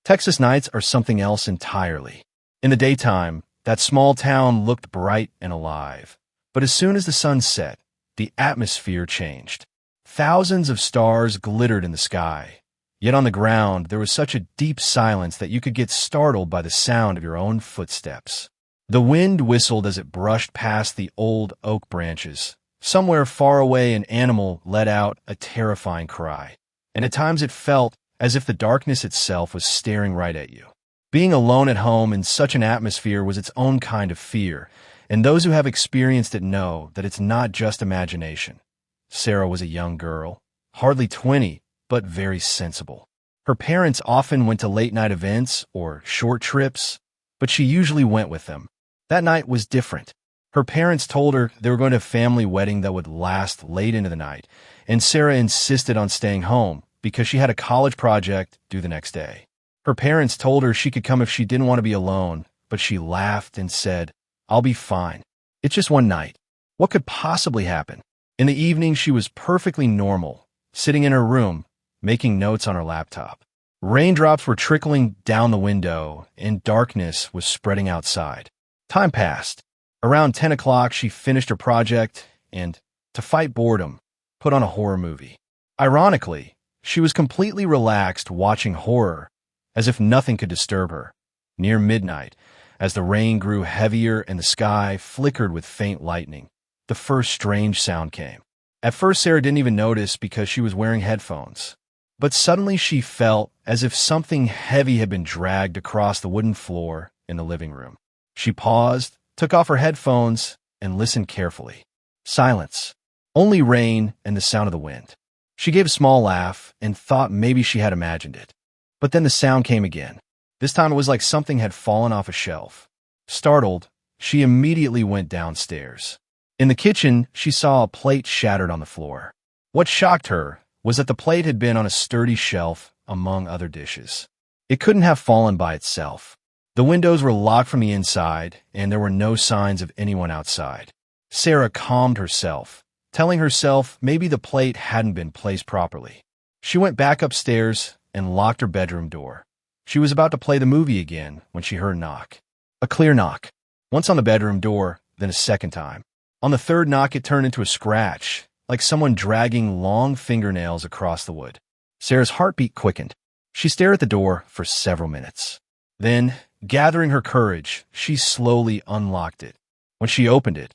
Texas nights are something else entirely. In the daytime, that small town looked bright and alive. But as soon as the sun set, the atmosphere changed. Thousands of stars glittered in the sky. Yet on the ground, there was such a deep silence that you could get startled by the sound of your own footsteps. The wind whistled as it brushed past the old oak branches. Somewhere far away, an animal let out a terrifying cry, and at times it felt as if the darkness itself was staring right at you. Being alone at home in such an atmosphere was its own kind of fear, and those who have experienced it know that it's not just imagination. Sarah was a young girl, hardly 20, but very sensible. Her parents often went to late-night events or short trips, but she usually went with them. That night was different. Her parents told her they were going to a family wedding that would last late into the night, and Sarah insisted on staying home because she had a college project due the next day. Her parents told her she could come if she didn't want to be alone, but she laughed and said, "I'll be fine. It's just one night. What could possibly happen?" In the evening, she was perfectly normal, sitting in her room, making notes on her laptop. Raindrops were trickling down the window, and darkness was spreading outside. Time passed. Around 10 o'clock, she finished her project and, to fight boredom, put on a horror movie. Ironically, she was completely relaxed watching horror, as if nothing could disturb her. Near midnight, as the rain grew heavier and the sky flickered with faint lightning, the first strange sound came. At first, Sarah didn't even notice because she was wearing headphones. But suddenly she felt as if something heavy had been dragged across the wooden floor in the living room. She paused, took off her headphones, and listened carefully. Silence. Only rain and the sound of the wind. She gave a small laugh and thought maybe she had imagined it. But then the sound came again. This time it was like something had fallen off a shelf. Startled, she immediately went downstairs. In the kitchen, she saw a plate shattered on the floor. What shocked her was that the plate had been on a sturdy shelf among other dishes. It couldn't have fallen by itself. The windows were locked from the inside, and there were no signs of anyone outside. Sarah calmed herself, telling herself maybe the plate hadn't been placed properly. She went back upstairs and locked her bedroom door. She was about to play the movie again when she heard a knock. A clear knock. Once on the bedroom door, then a second time. On the third knock, it turned into a scratch, like someone dragging long fingernails across the wood. Sarah's heartbeat quickened. She stared at the door for several minutes. Then, gathering her courage, she slowly unlocked it. When she opened it,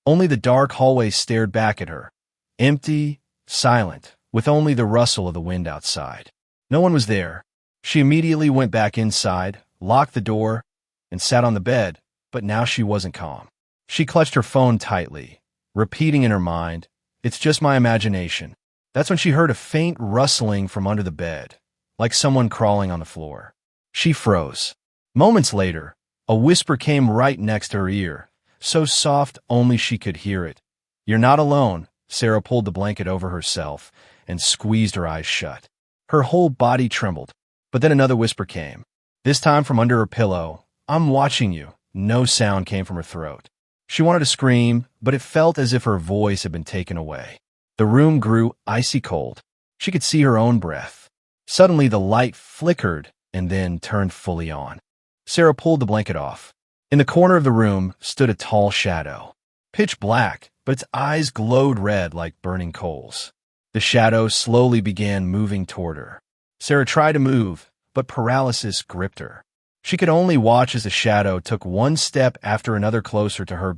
only the dark hallway stared back at her, empty, silent, with only the rustle of the wind outside. No one was there. She immediately went back inside, locked the door, and sat on the bed, but now she wasn't calm. She clutched her phone tightly, repeating in her mind, "It's just my imagination." That's when she heard a faint rustling from under the bed, like someone crawling on the floor. She froze. Moments later, a whisper came right next to her ear, so soft only she could hear it. "You're not alone." Sarah pulled the blanket over herself and squeezed her eyes shut. Her whole body trembled. But then another whisper came, this time from under her pillow. "I'm watching you." No sound came from her throat. She wanted to scream, but it felt as if her voice had been taken away. The room grew icy cold. She could see her own breath. Suddenly, the light flickered and then turned fully on. Sarah pulled the blanket off. In the corner of the room stood a tall shadow. Pitch black, but its eyes glowed red like burning coals. The shadow slowly began moving toward her. Sarah tried to move, but paralysis gripped her. She could only watch as the shadow took one step after another closer to her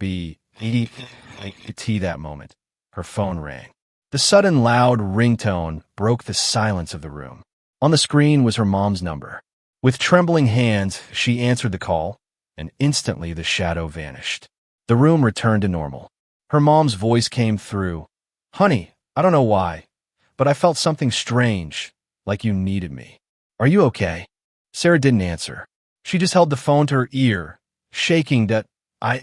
that moment. Her phone rang. The sudden loud ringtone broke the silence of the room. On the screen was her mom's number. With trembling hands, she answered the call, and instantly the shadow vanished. The room returned to normal. Her mom's voice came through. "Honey, I don't know why, but I felt something strange, like you needed me. Are you okay?" Sarah didn't answer. She just held the phone to her ear, shaking that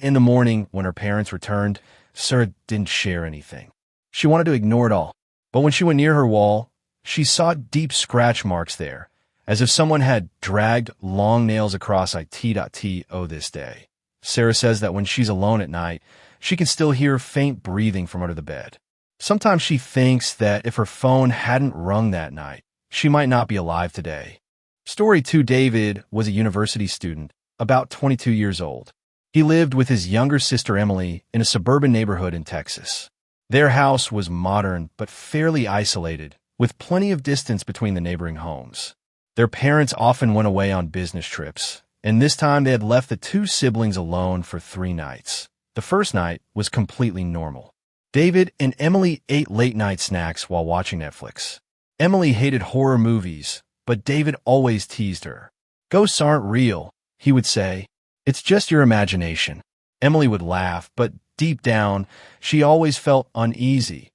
in the morning when her parents returned, Sarah didn't share anything. She wanted to ignore it all. But when she went near her wall, she saw deep scratch marks there, as if someone had dragged long nails across it. This day. Sarah says that when she's alone at night, she can still hear faint breathing from under the bed. Sometimes she thinks that if her phone hadn't rung that night, she might not be alive today. Story 2. David was a university student, about 22 years old. He lived with his younger sister Emily in a suburban neighborhood in Texas. Their house was modern but fairly isolated, with plenty of distance between the neighboring homes. Their parents often went away on business trips, and this time they had left the two siblings alone for 3 nights. The first night was completely normal. David and Emily ate late-night snacks while watching Netflix. Emily hated horror movies, but David always teased her. "Ghosts aren't real," he would say. "It's just your imagination." Emily would laugh, but deep down, she always felt uneasy.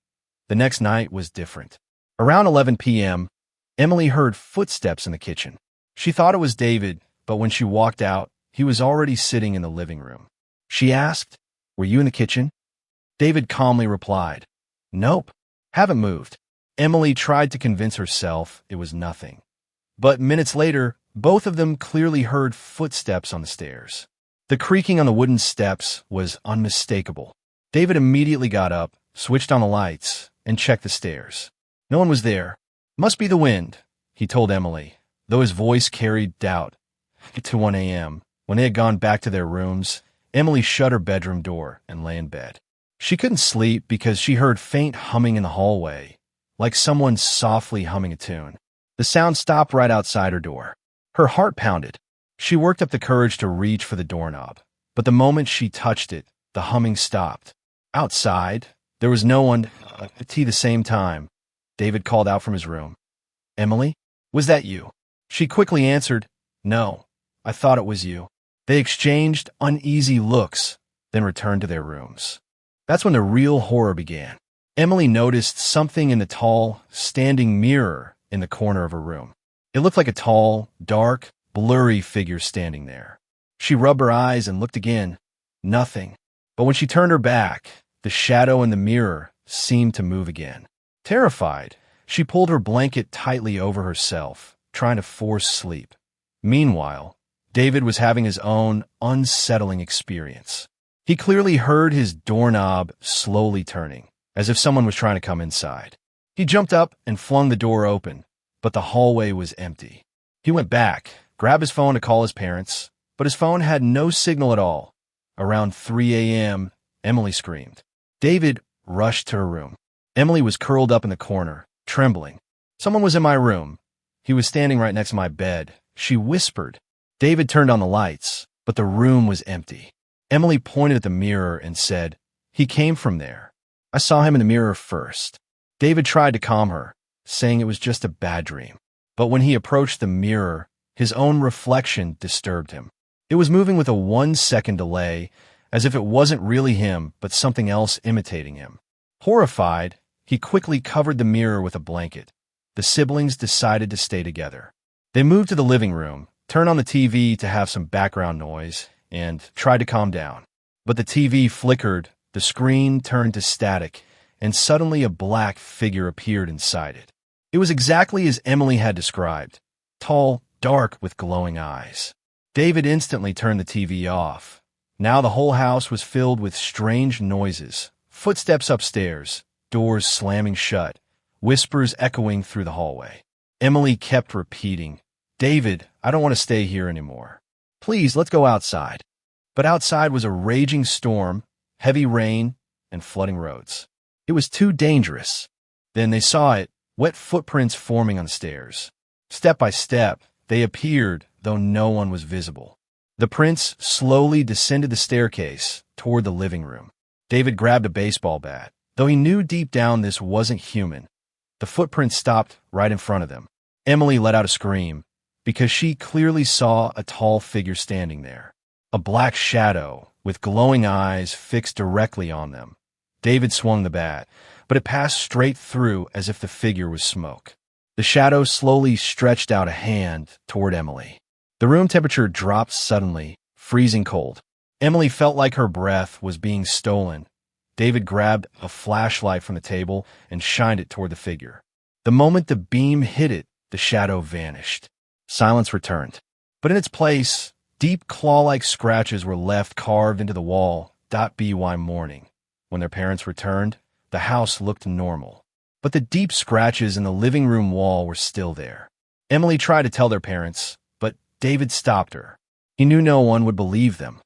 The next night was different. Around 11 p.m., Emily heard footsteps in the kitchen. She thought it was David, but when she walked out, he was already sitting in the living room. She asked, "Were you in the kitchen?" David calmly replied, "Nope, haven't moved." Emily tried to convince herself it was nothing. But minutes later, both of them clearly heard footsteps on the stairs. The creaking on the wooden steps was unmistakable. David immediately got up, switched on the lights, and checked the stairs. No one was there. "Must be the wind," he told Emily, though his voice carried doubt. To 1 a.m., when they had gone back to their rooms, Emily shut her bedroom door and lay in bed. She couldn't sleep because she heard faint humming in the hallway, like someone softly humming a tune. The sound stopped right outside her door. Her heart pounded. She worked up the courage to reach for the doorknob, but the moment she touched it, the humming stopped. Outside, there was no one at the same time. David called out from his room. "Emily, was that you?" She quickly answered, "No, I thought it was you." They exchanged uneasy looks, then returned to their rooms. That's when the real horror began. Emily noticed something in the tall, standing mirror in the corner of her room. It looked like a tall, dark, blurry figure standing there. She rubbed her eyes and looked again. Nothing. But when she turned her back, the shadow in the mirror seemed to move again. Terrified, she pulled her blanket tightly over herself, trying to force sleep. Meanwhile, David was having his own unsettling experience. He clearly heard his doorknob slowly turning, as if someone was trying to come inside. He jumped up and flung the door open, but the hallway was empty. He went back, grabbed his phone to call his parents, but his phone had no signal at all. Around 3 a.m., Emily screamed. David rushed to her room. Emily was curled up in the corner, trembling. "Someone was in my room. He was standing right next to my bed," she whispered. David turned on the lights, but the room was empty. Emily pointed at the mirror and said, "He came from there. I saw him in the mirror first." David tried to calm her, saying it was just a bad dream. But when he approached the mirror, his own reflection disturbed him. It was moving with a 1-second delay, as if it wasn't really him, but something else imitating him. Horrified, he quickly covered the mirror with a blanket. The siblings decided to stay together. They moved to the living room, turned on the TV to have some background noise, and tried to calm down. But the TV flickered, the screen turned to static, and suddenly a black figure appeared inside it. It was exactly as Emily had described, tall, dark, with glowing eyes. David instantly turned the TV off. Now the whole house was filled with strange noises, footsteps upstairs, doors slamming shut, whispers echoing through the hallway. Emily kept repeating, "David, I don't want to stay here anymore. Please, let's go outside." But outside was a raging storm, heavy rain, and flooding roads. It was too dangerous. Then they saw it, wet footprints forming on the stairs. Step by step, they appeared, though no one was visible. The prints slowly descended the staircase toward the living room. David grabbed a baseball bat, though he knew deep down this wasn't human. The footprints stopped right in front of them. Emily let out a scream, because she clearly saw a tall figure standing there. A black shadow, with glowing eyes fixed directly on them. David swung the bat, but it passed straight through as if the figure was smoke. The shadow slowly stretched out a hand toward Emily. The room temperature dropped suddenly, freezing cold. Emily felt like her breath was being stolen. David grabbed a flashlight from the table and shined it toward the figure. The moment the beam hit it, the shadow vanished. Silence returned. But in its place, deep claw-like scratches were left carved into the wall. By morning. When their parents returned, the house looked normal. But the deep scratches in the living room wall were still there. Emily tried to tell their parents, but David stopped her. He knew no one would believe them.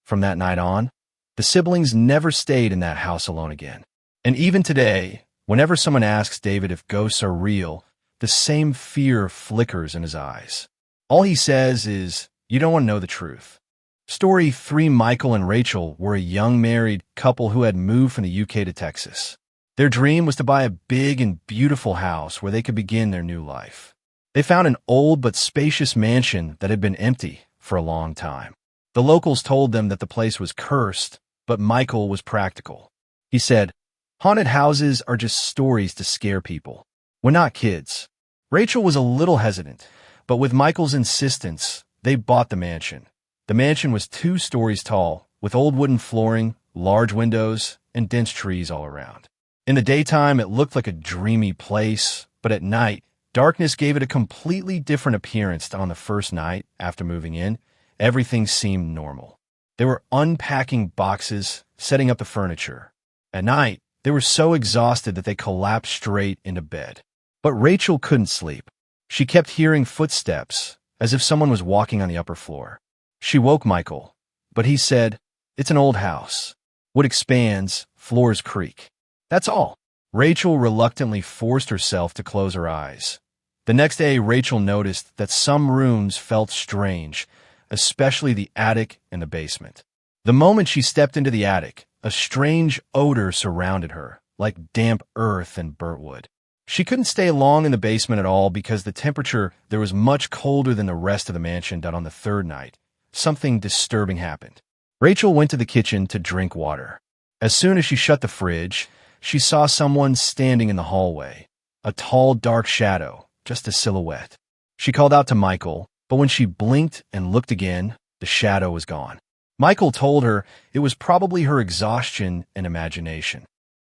From that night on, the siblings never stayed in that house alone again. And even today, whenever someone asks David if ghosts are real, the same fear flickers in his eyes. All he says is, "You don't want to know the truth." Story 3. Michael and Rachel were a young married couple who had moved from the UK to Texas. Their dream was to buy a big and beautiful house where they could begin their new life. They found an old but spacious mansion that had been empty for a long time. The locals told them that the place was cursed, but Michael was practical. He said, "Haunted houses are just stories to scare people. We're not kids." Rachel was a little hesitant, but with Michael's insistence, they bought the mansion. The mansion was 2 stories tall, with old wooden flooring, large windows, and dense trees all around. In the daytime, it looked like a dreamy place, but at night, darkness gave it a completely different appearance. On the first night after moving in, everything seemed normal. They were unpacking boxes, setting up the furniture. At night, they were so exhausted that they collapsed straight into bed. But Rachel couldn't sleep. She kept hearing footsteps, as if someone was walking on the upper floor. She woke Michael, but he said, "It's an old house. Wood expands, floors creak. That's all." Rachel reluctantly forced herself to close her eyes. The next day, Rachel noticed that some rooms felt strange, especially the attic and the basement. The moment she stepped into the attic, a strange odor surrounded her, like damp earth and burnt wood. She couldn't stay long in the basement at all because the temperature there was much colder than the rest of the mansion. On the 3rd night, something disturbing happened. Rachel went to the kitchen to drink water. As soon as she shut the fridge, she saw someone standing in the hallway, a tall, dark shadow, just a silhouette. She called out to Michael, but when she blinked and looked again, the shadow was gone. Michael told her it was probably her exhaustion and imagination.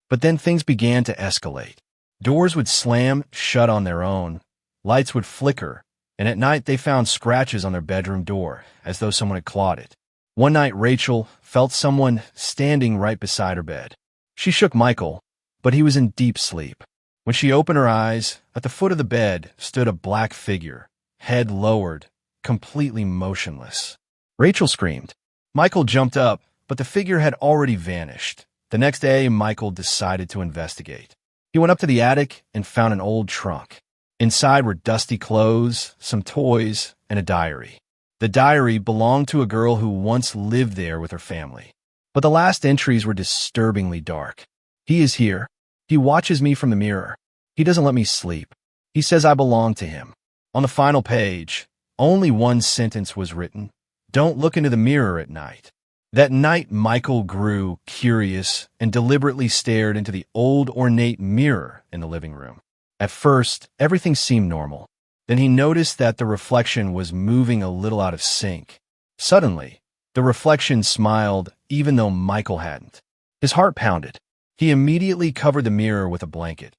But then things began to escalate. Doors would slam shut on their own, lights would flicker, and at night they found scratches on their bedroom door, as though someone had clawed it. One night Rachel felt someone standing right beside her bed. She shook Michael, but he was in deep sleep. When she opened her eyes, at the foot of the bed stood a black figure, head lowered, completely motionless. Rachel screamed. Michael jumped up, but the figure had already vanished. The next day, Michael decided to investigate. He went up to the attic and found an old trunk. Inside were dusty clothes, some toys, and a diary. The diary belonged to a girl who once lived there with her family. But the last entries were disturbingly dark. "He is here. He watches me from the mirror. He doesn't let me sleep. He says I belong to him." On the final page, only one sentence was written: "Don't look into the mirror at night." That night, Michael grew curious and deliberately stared into the old ornate mirror in the living room. At first, everything seemed normal. Then he noticed that the reflection was moving a little out of sync. Suddenly, the reflection smiled even though Michael hadn't. His heart pounded. He immediately covered the mirror with a blanket.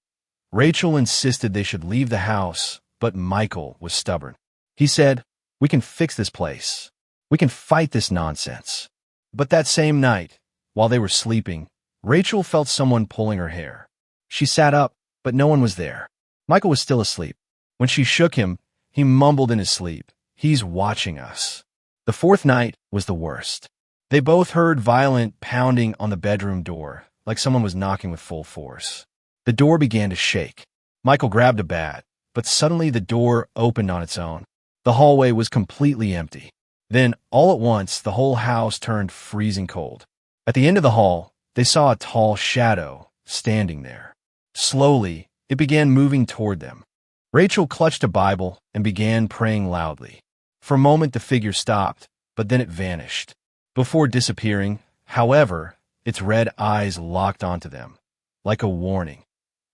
Rachel insisted they should leave the house, but Michael was stubborn. He said, "We can fix this place. We can fight this nonsense." But that same night, while they were sleeping, Rachel felt someone pulling her hair. She sat up, but no one was there. Michael was still asleep. When she shook him, he mumbled in his sleep, "He's watching us." The 4th night was the worst. They both heard violent pounding on the bedroom door, like someone was knocking with full force. The door began to shake. Michael grabbed a bat, but suddenly the door opened on its own. The hallway was completely empty. Then, all at once, the whole house turned freezing cold. At the end of the hall, they saw a tall shadow standing there. Slowly, it began moving toward them. Rachel clutched a Bible and began praying loudly. For a moment, the figure stopped, but then it vanished. Before disappearing, however, its red eyes locked onto them, like a warning.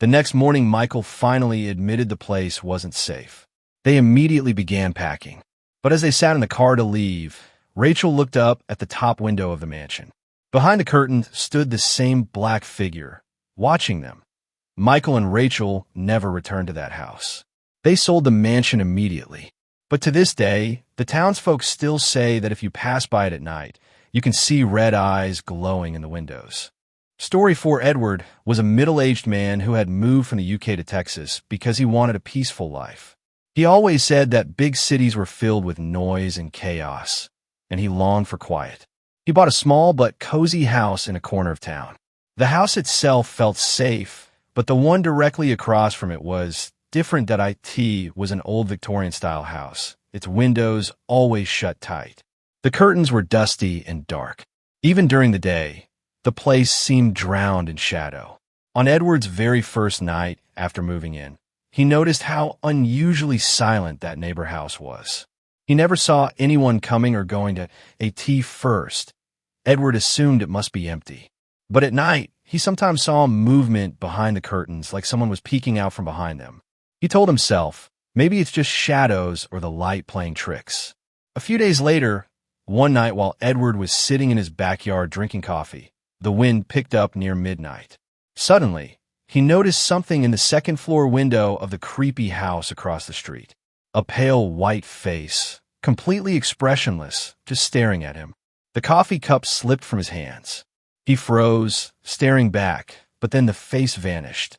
The next morning, Michael finally admitted the place wasn't safe. They immediately began packing. But as they sat in the car to leave, Rachel looked up at the top window of the mansion. Behind the curtain stood the same black figure, watching them. Michael and Rachel never returned to that house. They sold the mansion immediately. But to this day, the townsfolk still say that if you pass by it at night, you can see red eyes glowing in the windows. Story 4. Edward was a middle-aged man who had moved from the UK to Texas because he wanted a peaceful life. He always said that big cities were filled with noise and chaos, and he longed for quiet. He bought a small but cozy house in a corner of town. The house itself felt safe, but the one directly across from it was different. That it was an old Victorian-style house, its windows always shut tight. The curtains were dusty and dark. Even during the day, the place seemed drowned in shadow. On Edward's very first night after moving in, he noticed how unusually silent that neighbor house was. He never saw anyone coming or going to a tea first. Edward assumed it must be empty. But at night, he sometimes saw movement behind the curtains, like someone was peeking out from behind them. He told himself, maybe it's just shadows or the light playing tricks. A few days later, one night while Edward was sitting in his backyard drinking coffee, the wind picked up near midnight. Suddenly, he noticed something in the second-floor window of the creepy house across the street. A pale white face, completely expressionless, just staring at him. The coffee cup slipped from his hands. He froze, staring back, but then the face vanished.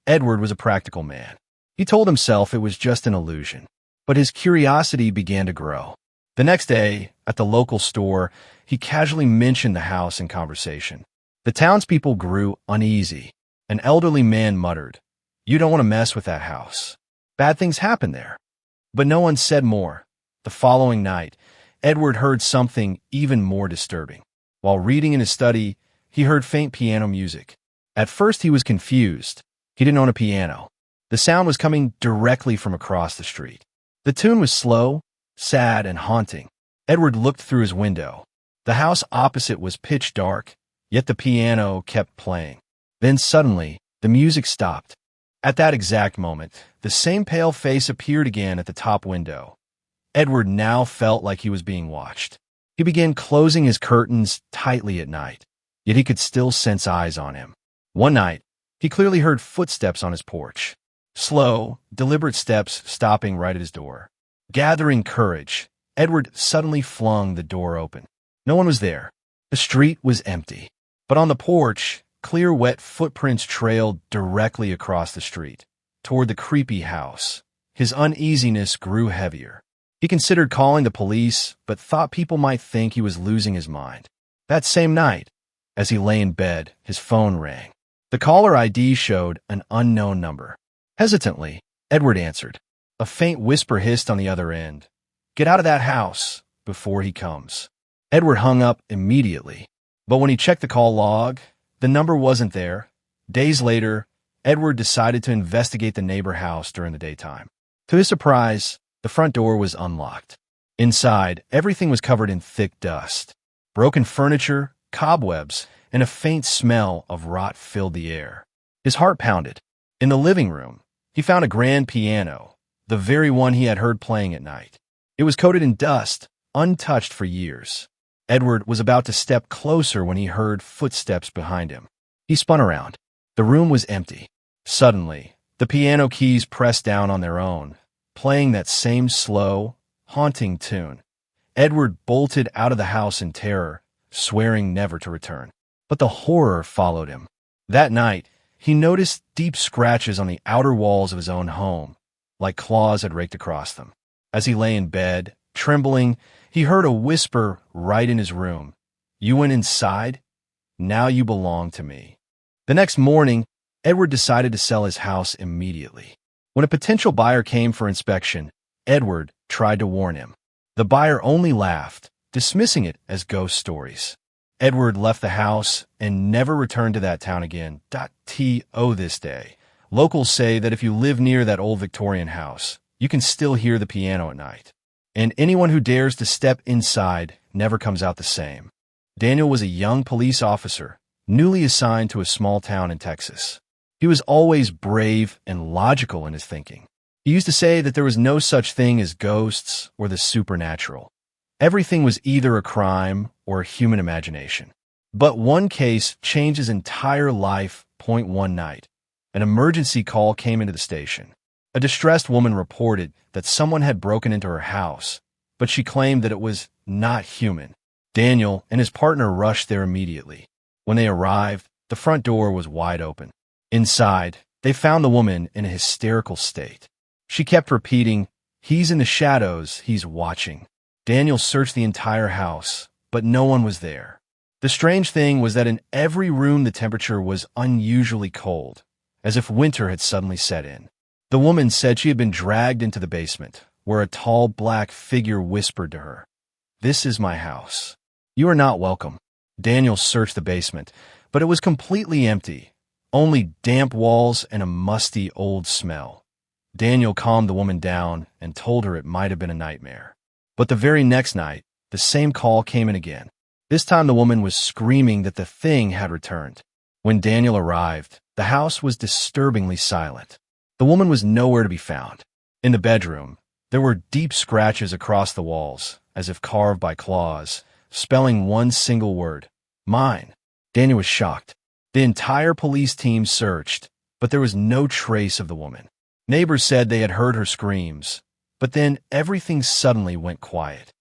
Edward was a practical man. He told himself it was just an illusion, but his curiosity began to grow. The next day, at the local store, he casually mentioned the house in conversation. The townspeople grew uneasy. An elderly man muttered, "You don't want to mess with that house. Bad things happen there." But no one said more. The following night, Edward heard something even more disturbing. While reading in his study, he heard faint piano music. At first, he was confused. He didn't own a piano. The sound was coming directly from across the street. The tune was slow, sad, and haunting. Edward looked through his window. The house opposite was pitch dark, yet the piano kept playing. Then suddenly, the music stopped. At that exact moment, the same pale face appeared again at the top window. Edward now felt like he was being watched. He began closing his curtains tightly at night, yet he could still sense eyes on him. One night, he clearly heard footsteps on his porch. Slow, deliberate steps stopping right at his door. Gathering courage, Edward suddenly flung the door open. No one was there. The street was empty. But on the porch, clear, wet footprints trailed directly across the street, toward the creepy house. His uneasiness grew heavier. He considered calling the police, but thought people might think he was losing his mind. That same night, as he lay in bed, his phone rang. The caller ID showed an unknown number. Hesitantly, Edward answered. A faint whisper hissed on the other end. "Get out of that house before he comes." Edward hung up immediately, but when he checked the call log, the number wasn't there. Days later, Edward decided to investigate the neighbor house during the daytime. To his surprise, the front door was unlocked. Inside, everything was covered in thick dust. Broken furniture, cobwebs, and a faint smell of rot filled the air. His heart pounded. In the living room, he found a grand piano, the very one he had heard playing at night. It was coated in dust, untouched for years. Edward was about to step closer when he heard footsteps behind him. He spun around. The room was empty. Suddenly, the piano keys pressed down on their own, playing that same slow, haunting tune. Edward bolted out of the house in terror, swearing never to return. But the horror followed him. That night, he noticed deep scratches on the outer walls of his own home, like claws had raked across them. As he lay in bed, trembling, he heard a whisper right in his room. "You went inside? Now you belong to me." The next morning, Edward decided to sell his house immediately. When a potential buyer came for inspection, Edward tried to warn him. The buyer only laughed, dismissing it as ghost stories. Edward left the house and never returned to that town again. To this day, locals say that if you live near that old Victorian house, you can still hear the piano at night. And anyone who dares to step inside never comes out the same. Daniel was a young police officer, newly assigned to a small town in Texas. He was always brave and logical in his thinking. He used to say that there was no such thing as ghosts or the supernatural. Everything was either a crime or a human imagination. But one case changed his entire life. One night, an emergency call came into the station. A distressed woman reported that someone had broken into her house, but she claimed that it was not human. Daniel and his partner rushed there immediately. When they arrived, the front door was wide open. Inside, they found the woman in a hysterical state. She kept repeating, He's in the shadows, he's watching. Daniel searched the entire house, but no one was there. The strange thing was that in every room the temperature was unusually cold, as if winter had suddenly set in. The woman said she had been dragged into the basement, where a tall black figure whispered to her, "This is my house. You are not welcome." Daniel searched the basement, but it was completely empty, only damp walls and a musty old smell. Daniel calmed the woman down and told her it might have been a nightmare. But the very next night, the same call came in again. This time the woman was screaming that the thing had returned. When Daniel arrived, the house was disturbingly silent. The woman was nowhere to be found. In the bedroom, there were deep scratches across the walls, as if carved by claws, spelling one single word, "Mine." Daniel was shocked. The entire police team searched, but there was no trace of the woman. Neighbors said they had heard her screams, but then everything suddenly went quiet.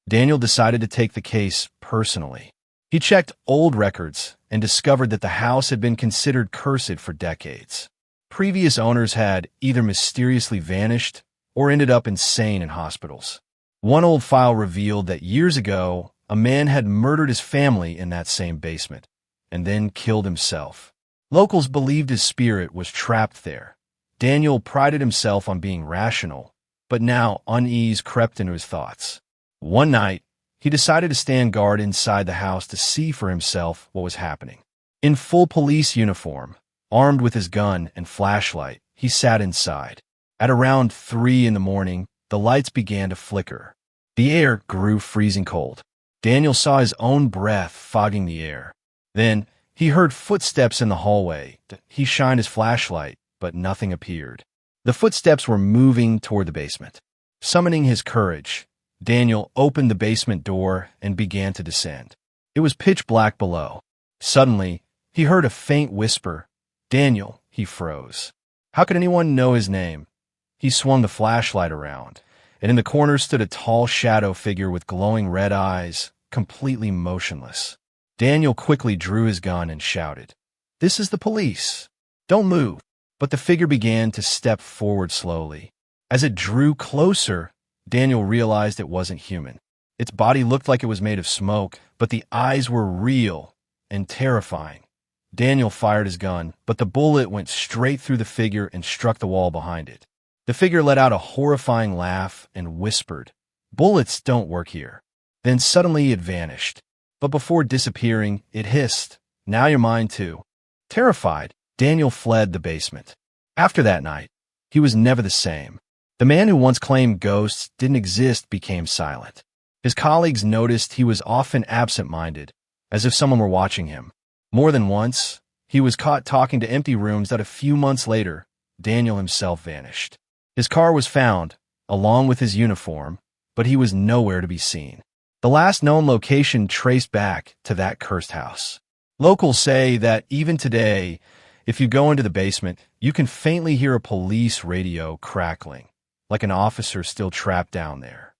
Daniel decided to take the case personally. He checked old records and discovered that the house had been considered cursed for decades. Previous owners had either mysteriously vanished or ended up insane in hospitals. One old file revealed that years ago, a man had murdered his family in that same basement and then killed himself. Locals believed his spirit was trapped there. Daniel prided himself on being rational, but now unease crept into his thoughts. One night, he decided to stand guard inside the house to see for himself what was happening. In full police uniform, armed with his gun and flashlight, he sat inside. At around 3 in the morning, the lights began to flicker. The air grew freezing cold. Daniel saw his own breath fogging the air. Then, he heard footsteps in the hallway. He shined his flashlight, but nothing appeared. The footsteps were moving toward the basement. Summoning his courage, Daniel opened the basement door and began to descend. It was pitch black below. Suddenly, he heard a faint whisper. "Daniel," he froze. How could anyone know his name? He swung the flashlight around, and in the corner stood a tall shadow figure with glowing red eyes, completely motionless. Daniel quickly drew his gun and shouted, "This is the police. Don't move." But the figure began to step forward slowly. As it drew closer, Daniel realized it wasn't human. Its body looked like it was made of smoke, but the eyes were real and terrifying. Daniel fired his gun, but the bullet went straight through the figure and struck the wall behind it. The figure let out a horrifying laugh and whispered, "Bullets don't work here." Then suddenly it vanished. But before disappearing, it hissed, "Now you're mine too." Terrified, Daniel fled the basement. After that night, he was never the same. The man who once claimed ghosts didn't exist became silent. His colleagues noticed he was often absent-minded, as if someone were watching him. More than once, he was caught talking to empty rooms that a few months later, Daniel himself vanished. His car was found, along with his uniform, but he was nowhere to be seen. The last known location traced back to that cursed house. Locals say that even today, if you go into the basement, you can faintly hear a police radio crackling, like an officer still trapped down there.